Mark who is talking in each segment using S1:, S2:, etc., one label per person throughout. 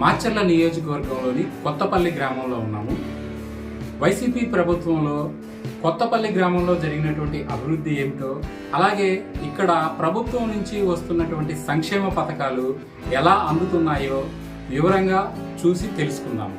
S1: మాచర్ల నియోజకవర్గంలోని కొత్తపల్లి గ్రామంలో ఉన్నాము. వైసీపీ ప్రభుత్వంలో కొత్తపల్లి గ్రామంలో జరిగినటువంటి అభివృద్ధి ఏమిటో, అలాగే ఇక్కడ ప్రభుత్వం నుంచి వస్తున్నటువంటి సంక్షేమ పథకాలు ఎలా అందుతున్నాయో వివరంగా చూసి తెలుసుకుందాము.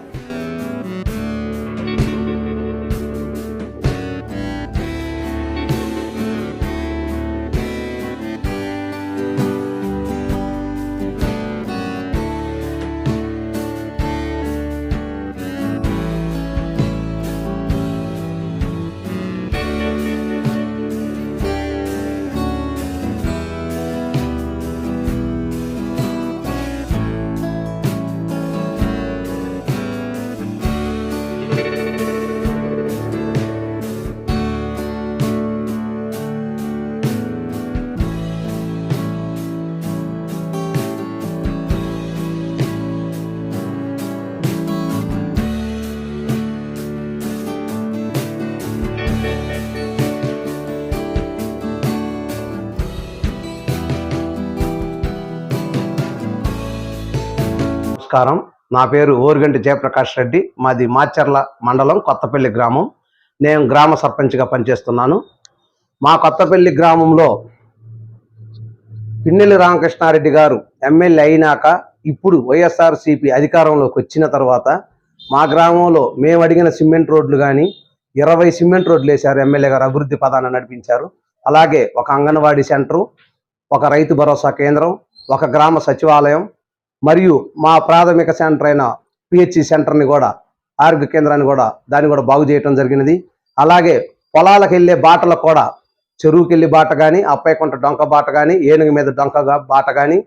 S2: నమస్కారం. నా పేరు ఓరుగంటి జయప్రకాష్ రెడ్డి. మాది మాచర్ల మండలం కొత్తపల్లి గ్రామం. నేను గ్రామ సర్పంచ్గా పనిచేస్తున్నాను. మా కొత్తపల్లి గ్రామంలో పిన్నెల్లి రామకృష్ణారెడ్డి గారు ఎమ్మెల్యే అయినాక ఇప్పుడు వైఎస్ఆర్సీపీ అధికారంలోకి వచ్చిన తర్వాత మా గ్రామంలో మేము అడిగిన సిమెంట్ రోడ్లు కానీ 20 సిమెంట్ రోడ్లు వేశారు. ఎమ్మెల్యే గారు అభివృద్ధి పదాన్ని నడిపించారు. అలాగే ఒక అంగన్వాడీ సెంటరు, ఒక రైతు భరోసా కేంద్రం, ఒక గ్రామ సచివాలయం మరియు మా ప్రాథమిక సెంటర్ అయిన పిహెచ్సి సెంటర్ని కూడా, ఆరోగ్య కేంద్రాన్ని కూడా దాన్ని కూడా బాగు చేయడం జరిగినది. అలాగే పొలాలకు వెళ్ళే బాటలు కూడా, చెరువుకి వెళ్ళే బాట కానీ, అప్పయ్యకుంట డొంక బాట కానీ, ఏనుగు మీద డొంక బాట కానీ,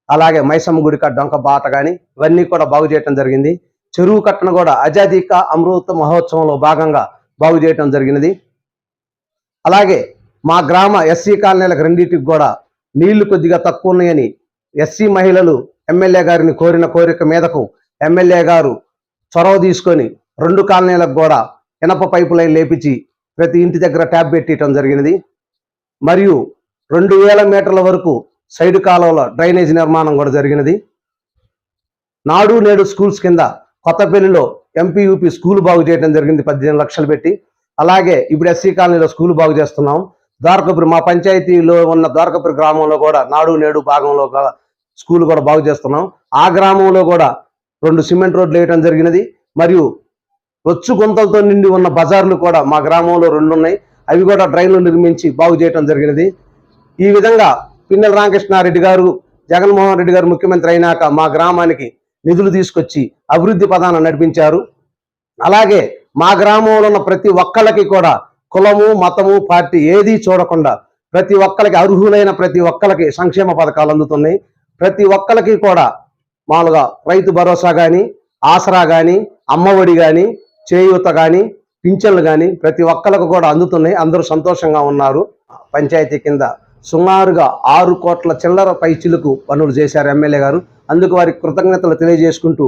S2: అలాగే మైసమ్మ గుడిక డొంక బాట కానీ ఇవన్నీ కూడా బాగు చేయడం జరిగింది. చెరువు కట్టను కూడా ఆజాదీ కా అమృత మహోత్సవంలో భాగంగా బాగు చేయడం జరిగినది. అలాగే మా గ్రామ ఎస్సీ కాలనీలకు రెండింటికి కూడా నీళ్లు కొద్దిగా తక్కువ ఉన్నాయని ఎస్సీ మహిళలు ఎమ్మెల్యే గారిని కోరిన కోరిక మీదకు ఎమ్మెల్యే గారు చొరవ తీసుకొని 2 కాలనీలకు కూడా ఇనప పైపు లైన్ లేపించి ప్రతి ఇంటి దగ్గర ట్యాప్ పెట్టడం జరిగినది. మరియు 2000 మీటర్ల వరకు సైడ్ కాలువల డ్రైనేజ్ నిర్మాణం కూడా జరిగినది. నాడు నేడు స్కూల్స్ కింద కొత్తపల్లిలో ఎంపీయూపీ స్కూల్ బాగు చేయడం జరిగింది 18 లక్షలు పెట్టి. అలాగే ఇప్పుడు ఎస్సీ కాలనీలో స్కూల్ బాగు చేస్తున్నాం. ద్వారకపురి, మా పంచాయతీలో ఉన్న ద్వారకపురి గ్రామంలో కూడా నాడు నేడు భాగంలో స్కూల్ కూడా బాగు చేస్తున్నాం. ఆ గ్రామంలో కూడా 2 సిమెంట్ రోడ్లు వేయడం జరిగినది. మరియు రొచ్చు గుంతలతో నిండి ఉన్న బజార్లు కూడా మా గ్రామంలో 2 ఉన్నాయి. అవి కూడా డ్రైన్లు నిర్మించి బాగు చేయడం జరిగినది. ఈ విధంగా పిన్నెల్లి రామకృష్ణారెడ్డి గారు, జగన్మోహన్ రెడ్డి గారు ముఖ్యమంత్రి అయినాక మా గ్రామానికి నిధులు తీసుకొచ్చి అభివృద్ధి పదాన్ని నడిపించారు. అలాగే మా గ్రామంలో ఉన్న ప్రతి ఒక్కళ్ళకి కూడా కులము, మతము, పార్టీ ఏదీ చూడకుండా ప్రతి ఒక్కరికి, అర్హులైన ప్రతి ఒక్కరికి సంక్షేమ పథకాలు అందుతున్నాయి. ప్రతి ఒక్కరికి కూడా మామూలుగా రైతు భరోసా కానీ, ఆసరా కానీ, అమ్మఒడి కానీ, చేయూత కానీ, పింఛన్లు కానీ ప్రతి ఒక్కరికి కూడా అందుతున్నాయి. అందరూ సంతోషంగా ఉన్నారు. పంచాయతీ కింద సుమారుగా 6 కోట్ల చిల్లర పైచిలకు పనులు చేశారు ఎమ్మెల్యే గారు. అందుకు వారికి కృతజ్ఞతలు తెలియజేసుకుంటూ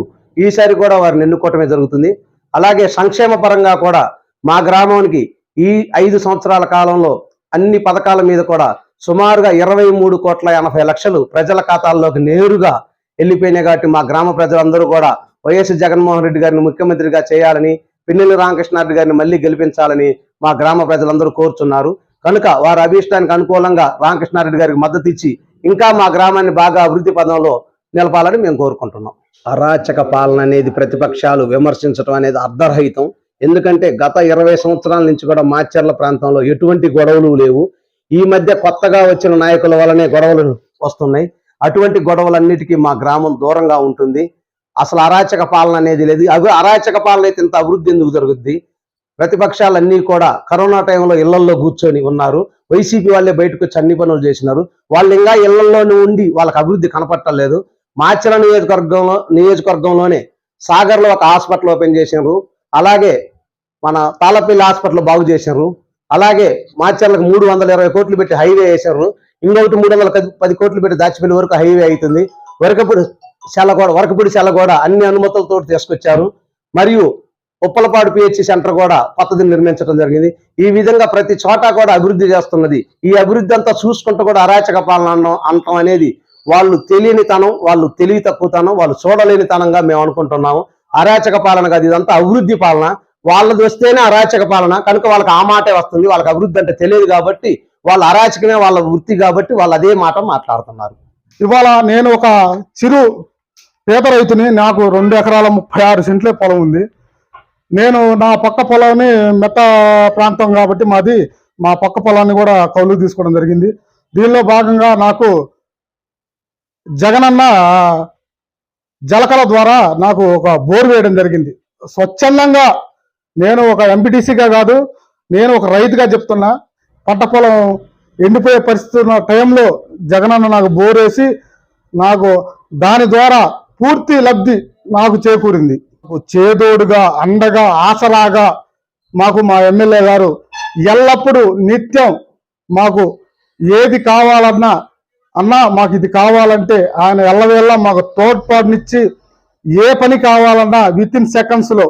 S2: ఈసారి కూడా వారిని ఎన్నుకోవటమే జరుగుతుంది. అలాగే సంక్షేమ పరంగా కూడా మా గ్రామానికి ఈ 5 సంవత్సరాల కాలంలో అన్ని పథకాల మీద కూడా సుమారుగా 23,80,00,000 ప్రజల ఖాతాల్లోకి నేరుగా వెళ్ళిపోయినాయి. కాబట్టి మా గ్రామ ప్రజలందరూ కూడా వైఎస్ జగన్మోహన్ రెడ్డి గారిని ముఖ్యమంత్రిగా చేయాలని, పిన్నెల్లి రామకృష్ణారెడ్డి గారిని మళ్ళీ గెలిపించాలని మా గ్రామ ప్రజలందరూ కోరుచున్నారు. కనుక వారి అభీష్టానికి అనుకూలంగా రామకృష్ణారెడ్డి గారికి మద్దతు ఇచ్చి ఇంకా మా గ్రామాన్ని బాగా అభివృద్ధి పదంలో నిలపాలని మేము కోరుకుంటున్నాం. అరాచక పాలన అనేది ప్రతిపక్షాలు విమర్శించడం అనేది అర్ధరహితం. ఎందుకంటే గత 20 సంవత్సరాల నుంచి కూడా మాచర్ల ప్రాంతంలో ఎటువంటి గొడవలు లేవు. ఈ మధ్య కొత్తగా వచ్చిన నాయకుల వల్లనే గొడవలు వస్తున్నాయి. అటువంటి గొడవలన్నిటికీ మా గ్రామం దూరంగా ఉంటుంది. అసలు అరాచక పాలన అనేది లేదు. అరాచక పాలన అయితే ఇంత అభివృద్ధి ఎందుకు జరుగుద్ది? ప్రతిపక్షాలన్నీ కూడా కరోనా టైంలో ఇళ్లల్లో కూర్చొని ఉన్నారు. వైసీపీ వాళ్ళే బయటకు వచ్చి అన్ని పనులు చేసినారు. వాళ్ళు ఇంకా ఇళ్లలోనే ఉండి వాళ్ళకి అభివృద్ధి కనపట్టలేదు. మాచర్ల నియోజకవర్గంలోనే సాగర్లో ఒక హాస్పిటల్ ఓపెన్ చేసినారు. అలాగే మన తాళపల్లి హాస్పిటల్ బాగు చేశారు. అలాగే మాచర్లకు 320 కోట్లు పెట్టి హైవే వేశారు. ఇంకొకటి 310 కోట్లు పెట్టి దాచిపల్లి వరకు హైవే అవుతుంది. వరకపూడి సెల కూడా అన్ని అనుమతులతో తీసుకొచ్చారు. మరియు ఉప్పలపాడు పిహెచ్సి సెంటర్ కూడా కొత్తది నిర్మించడం జరిగింది. ఈ విధంగా ప్రతి చోట కూడా అభివృద్ధి చేస్తున్నది. ఈ అభివృద్ధి అంతా చూసుకుంటూ కూడా అరాచక పాలన అనటం అనేది వాళ్ళు తెలియనితనం, వాళ్ళు తెలివి తక్కువతనం, వాళ్ళు చూడలేనితనంగా మేము అనుకుంటున్నాము. అరాచక పాలన కాదు, ఇదంతా అభివృద్ధి పాలన. వాళ్ళది వస్తేనే అరాచక పాలన కనుక వాళ్ళకి ఆ మాటే వస్తుంది. వాళ్ళకి అభివృద్ధి అంటే తెలియదు కాబట్టి, వాళ్ళ అరాచకమే వాళ్ళ వృత్తి కాబట్టి వాళ్ళు అదే మాట మాట్లాడుతున్నారు.
S3: ఇవాళ నేను ఒక చిరు పేద రైతుని. నాకు 2 ఎకరాల 36 సెంట్లే పొలం ఉంది. నేను నా పక్క పొలాన్ని మెట్ట ప్రాంతం కాబట్టి మా పక్క పొలాన్ని కూడా కౌలు తీసుకోవడం జరిగింది. దీనిలో భాగంగా నాకు జగనన్న జలకళ ద్వారా నాకు ఒక బోర్ వేయడం జరిగింది. స్వచ్ఛందంగా నేను ఒక ఎంపీటీసీగా కాదు, నేను ఒక రైతుగా చెప్తున్నా. పంట పొలం ఎండిపోయే పరిస్థితి ఉన్న టైంలో జగనన్న నాకు బోర్ వేసి నాకు దాని ద్వారా పూర్తి లబ్ధి నాకు చేకూరింది. చేదోడుగా, అండగా, ఆసరాగా మాకు మా ఎమ్మెల్యే గారు ఎల్లప్పుడూ నిత్యం మాకు ఏది కావాలన్నా, మాకు ఇది కావాలంటే ఆయన ఎల్లవేళ మాకు తోడ్పాటునిచ్చి ఏ పని కావాలన్నా వితిన్ సెకండ్స్లో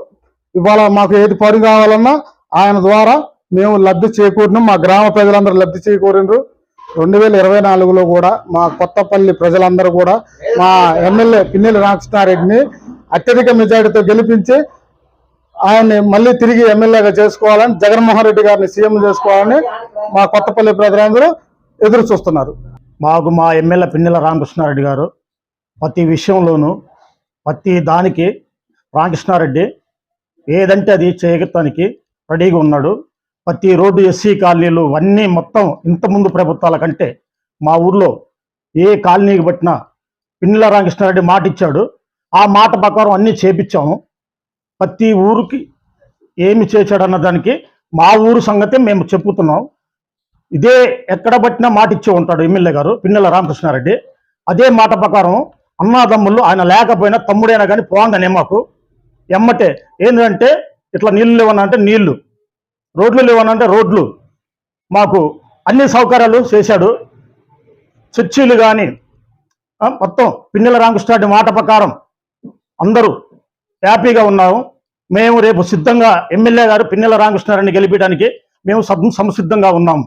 S3: ఇవాళ మాకు ఏది పని కావాలన్నా ఆయన ద్వారా మేము లబ్ధి చేకూరినాం. మా గ్రామ ప్రజలందరూ లబ్ధి చేకూరినారు. 2024లో కూడా మా కొత్తపల్లి ప్రజలందరూ కూడా మా ఎమ్మెల్యే పిన్నెల్లి రామకృష్ణారెడ్డిని అత్యధిక మెజారిటీతో గెలిపించి ఆయన్ని మళ్ళీ తిరిగి ఎమ్మెల్యేగా చేసుకోవాలని, జగన్మోహన్ రెడ్డి గారిని సీఎం చేసుకోవాలని మా కొత్తపల్లి ప్రజలందరూ ఎదురు చూస్తున్నారు.
S4: మాకు మా ఎమ్మెల్యే పిన్నెల రామకృష్ణారెడ్డి గారు ప్రతి విషయంలోనూ ప్రతి దానికి రామకృష్ణారెడ్డి ఏదంటే అది చేయటానికి రెడీగా ఉన్నాడు. ప్రతి రోడ్డు, ఎస్సీ కాలనీలు అన్నీ మొత్తం ఇంతకుముందు ప్రభుత్వాల కంటే మా ఊర్లో ఏ కాలనీకి పట్టినా పిన్నెల రామకృష్ణారెడ్డి మాట ఇచ్చాడు. ఆ మాట ప్రకారం అన్నీ చేపించాము. ప్రతి ఊరికి ఏమి చేశాడన్న దానికి మా ఊరు సంగతే మేము చెప్పుతున్నాం. ఇదే ఎక్కడ పట్టినా మాట ఇచ్చే ఉంటాడు ఎమ్మెల్యే గారు పిన్నెల రామకృష్ణారెడ్డి. అదే మాట ప్రకారం అన్నాదమ్ముళ్ళు ఆయన లేకపోయినా తమ్ముడైనా కానీ పోంగనే మాకు ఎమ్మటే ఏంటంటే ఇట్లా నీళ్లు లేవనంటే నీళ్లు, రోడ్లు లేవనంటే రోడ్లు, మాకు అన్ని సౌకర్యాలు చేశాడు. చర్చీలు కానీ మొత్తం పిన్నెల రామకృష్ణారెడ్డి మాట ప్రకారం అందరూ హ్యాపీగా ఉన్నాము. మేము రేపు సిద్ధంగా ఎమ్మెల్యే గారు పిన్నెల రామకృష్ణారెడ్డిని గెలిపించడానికి మేము సంసిద్ధంగా ఉన్నాము.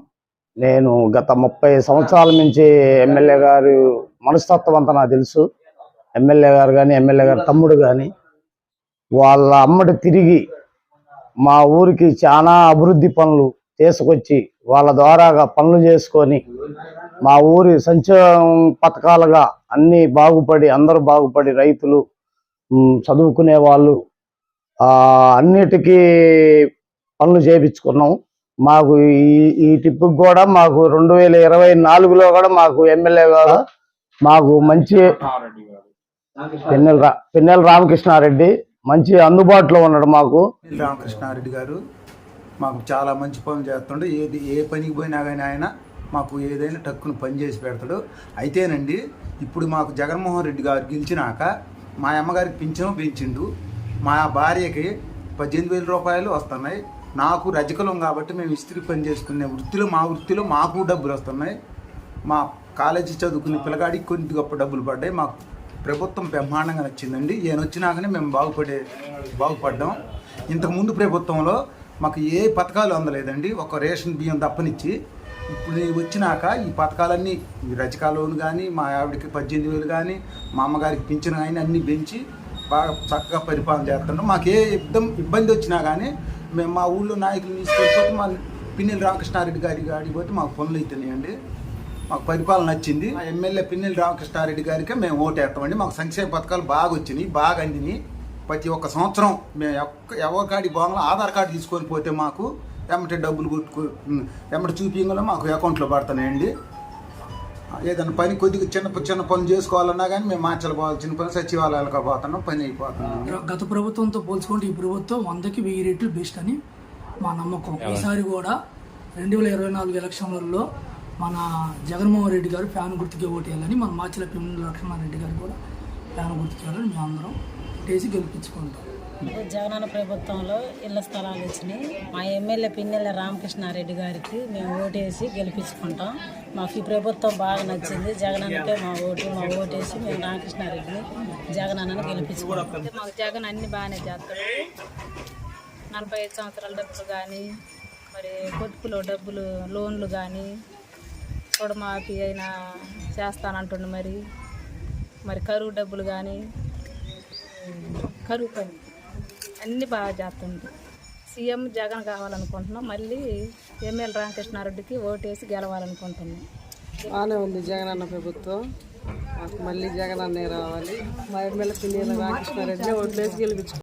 S5: నేను గత 30 సంవత్సరాల నుంచి ఎమ్మెల్యే గారు మనస్తత్వం అంతా నాకు తెలుసు. ఎమ్మెల్యే గారు కానీ, ఎమ్మెల్యే గారు తమ్ముడు కానీ వాళ్ళ అమ్మటి తిరిగి మా ఊరికి చాలా అభివృద్ధి పనులు తీసుకొచ్చి వాళ్ళ ద్వారాగా పనులు చేసుకొని మా ఊరి సంక్షేమ పథకాలుగా అన్నీ బాగుపడి, అందరూ బాగుపడి, రైతులు, చదువుకునే వాళ్ళు అన్నిటికీ పనులు చేయించుకున్నాం. మాకు ఈ టిప్పుకి కూడా మాకు 2024లో కూడా మాకు ఎమ్మెల్యే గారు మాకు మంచి పిన్నెల రామకృష్ణారెడ్డి మంచి అందుబాటులో ఉన్నాడు. మాకు
S6: రామకృష్ణారెడ్డి గారు మాకు చాలా మంచి పనులు చేస్తుండే. ఏ పనికి పోయినా కానీ ఆయన మాకు ఏదైనా టక్కును పని చేసి పెడతాడు. అయితేనండి ఇప్పుడు మాకు జగన్మోహన్ రెడ్డి గారు గెలిచినాక మా అమ్మగారికి పింఛను పెంచిండు. మా భార్యకి 18,000 రూపాయలు వస్తున్నాయి. నాకు రజకలం కాబట్టి మేము ఇస్త్రీ పని చేసుకునే మా వృత్తిలో మాకు డబ్బులు వస్తున్నాయి. మా కాలేజీ చదువుకునే పిల్లగాడికి కొన్ని గొప్ప డబ్బులు పడ్డాయి. మాకు ప్రభుత్వం బ్రహ్మాండంగా నచ్చిందండి. ఈయన వచ్చినాకనే మేము బాగుపడ్డాం. ఇంతకుముందు ప్రభుత్వంలో మాకు ఏ పథకాలు అందలేదండి, ఒక రేషన్ బియ్యం తప్పనిచ్చి. ఇప్పుడు వచ్చినాక ఈ పథకాలన్నీ, ఈ రజకా లోన్ కానీ, మా ఆవిడకి 18,000 కానీ, మా అమ్మగారికి పింఛను కానీ అన్నీ పెంచి బాగా చక్కగా పరిపాలన చేస్తున్నాం. మాకు ఏ ఇబ్బంది వచ్చినా కానీ మేము మా ఊళ్ళో నాయకులు తీసుకెళ్ళిపోతే మా పిన్నెల రామకృష్ణారెడ్డి గారికి పోతే మాకు పనులు అవుతున్నాయండి. మాకు పరిపాలన నచ్చింది. మా ఎమ్మెల్యే పిన్నెల రామకృష్ణారెడ్డి గారికి మేము ఓటేస్తామండి. మాకు సంక్షేమ పథకాలు బాగా వచ్చినాయి, బాగా అందినాయి. ప్రతి ఒక్క సంవత్సరం మేము ఎవరి బాగా ఆధార్ కార్డు తీసుకొని పోతే మాకు ఎమ్మటే డబ్బులు ఎమ్మటి చూపించగల మాకు అకౌంట్లో పడుతున్నాయండి. ఏదైనా పని కొద్దిగా చిన్న పనులు చేసుకోవాలన్నా కానీ మేము మార్చలేకపోవాల్సిన పని సచివాలయాలకు పోతున్నాం, పని అయిపోతున్నాం.
S7: గత ప్రభుత్వంతో పోల్చుకుంటే ఈ ప్రభుత్వం 100కి 1000 రెట్లు బెస్ట్ అని మా నమ్మకం. ఈసారి కూడా 2024 ఎలక్షన్లలో మన జగన్మోహన్ రెడ్డి గారు ఫ్యాన్ గుర్తుకే ఓటేయాలని, మన మాచిల పిన్నెల లక్ష్మణారెడ్డి గారు కూడా ఫ్యాన్ గుర్తుకేయాలని మేము అందరం ఓటేసి గెలిపించుకుంటాం.
S8: జగనన్న ప్రభుత్వంలో ఇళ్ల స్థలాలు వచ్చినాయి. మా ఎమ్మెల్యే పిన్నెల రామకృష్ణారెడ్డి గారికి మేము ఓటేసి గెలిపించుకుంటాం. మాకు ఈ ప్రభుత్వం బాగా నచ్చింది. జగనన్నకే మా ఓటేసి మేము రామకృష్ణారెడ్డిని జగనన్నని గెలిపించుకుంటాం.
S9: మాకు జగన్ అన్ని బాగానే చేస్తాడు. 45 సంవత్సరాల డబ్బులు కానీ, మరి పొదుపులో డబ్బులు, లోన్లు కానీ, రుణమాఫీ అయినా చేస్తానంటుండు. మరి మరి కరువు డబ్బులు కానీ కరువు పని అన్నీ బాగా చేస్తుంది. సీఎం జగన్ కావాలనుకుంటున్నాం. మళ్ళీ ఎమ్మెల్యే రామకృష్ణారెడ్డికి ఓటేసి గెలవాలనుకుంటున్నాం.
S10: బాగానే ఉంది జగన్ అన్న ప్రభుత్వం. మాకు మళ్ళీ జగన్ అన్నే రావాలి. మా ఎమ్మెల్యే పిన్నెల రామకృష్ణారెడ్డిని ఓట్లేసి గెలిపించుకోవాలి.